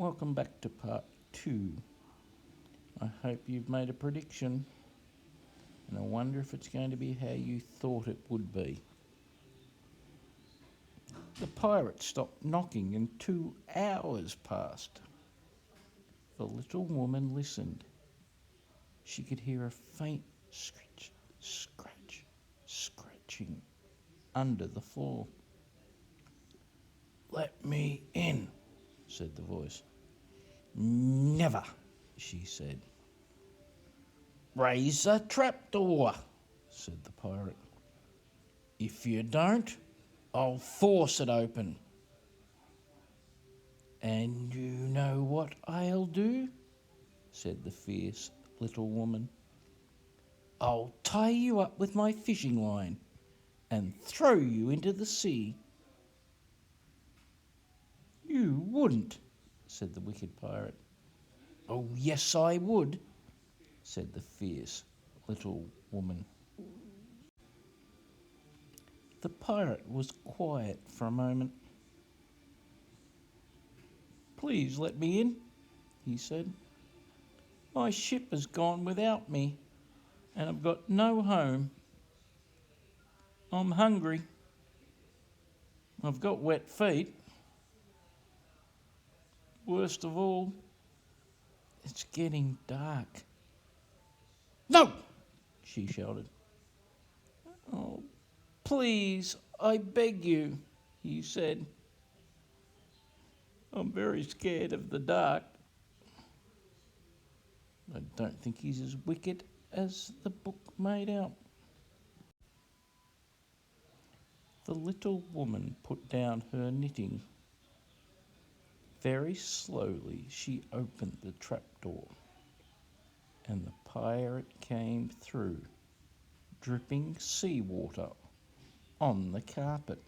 Welcome back to part 2. I hope you've made a prediction, and I wonder if it's going to be how you thought it would be. The pirate stopped knocking and 2 hours passed. The little woman listened. She could hear a faint scratch, scratch, scratching under the floor. "Let me in," said the voice. "Never," she said. "Raise a trapdoor," said the pirate. "If you don't, I'll force it open." "And you know what I'll do?" said the fierce little woman. "I'll tie you up with my fishing line and throw you into the sea." "You wouldn't," said the wicked pirate. "Oh, yes, I would," said the fierce little woman. The pirate was quiet for a moment. "Please let me in," he said. "My ship has gone without me, and I've got no home. I'm hungry. I've got wet feet. Worst of all, it's getting dark." "No!" she shouted. "Oh, please, I beg you," he said. "I'm very scared of the dark." I don't think he's as wicked as the book made out. The little woman put down her knitting. Very slowly she opened the trapdoor, and the pirate came through, dripping seawater on the carpet.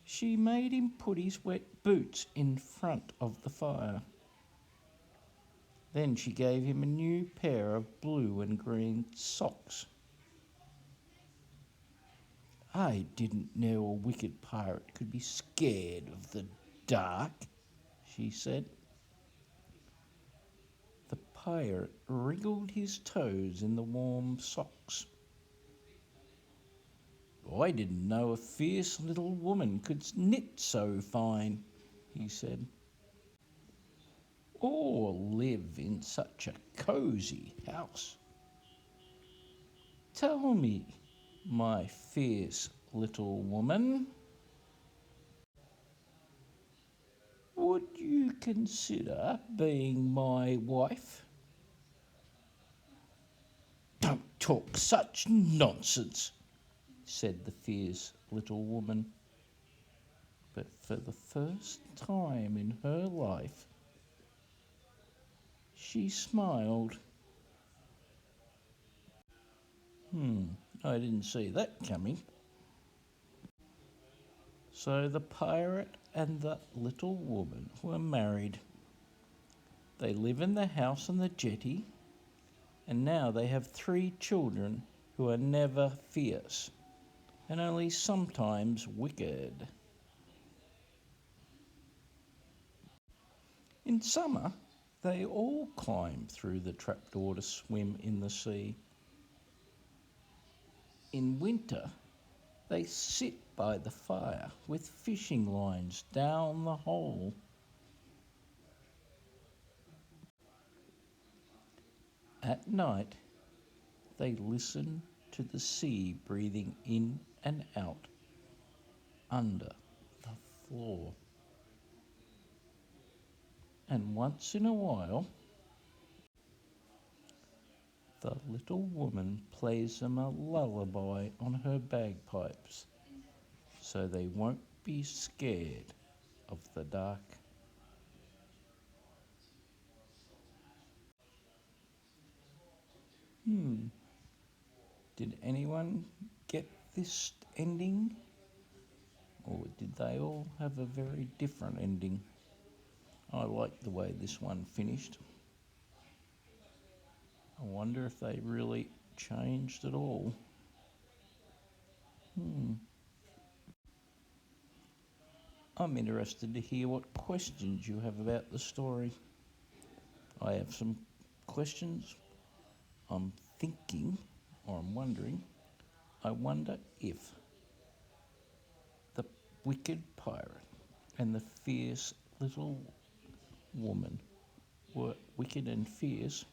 She made him put his wet boots in front of the fire. Then she gave him a new pair of blue and green socks. "I didn't know a wicked pirate could be scared of the dark," she said. The pirate wriggled his toes in the warm socks. "I didn't know a fierce little woman could knit so fine," he said, "or live in such a cosy house. Tell me, my fierce little woman, would you consider being my wife?" "Don't talk such nonsense," said the fierce little woman. But for the first time in her life, she smiled. I didn't see that coming. So the pirate and the little woman were married. They live in the house on the jetty, and now they have 3 children who are never fierce and only sometimes wicked. In summer, they all climb through the trapdoor to swim in the sea. In winter, they sit by the fire with fishing lines down the hole. At night, they listen to the sea breathing in and out under the floor. And once in a while, the little woman plays them a lullaby on her bagpipes, so they won't be scared of the dark. Did anyone get this ending? Or did they all have a very different ending? I like the way this one finished. I wonder if they really changed at all. I'm interested to hear what questions you have about the story. I have some questions. I'm thinking, or I'm wondering, I wonder if the wicked pirate and the fierce little woman were wicked and fierce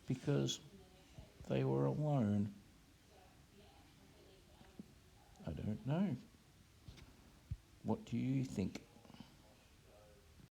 because they were alone. I don't know. What do you think?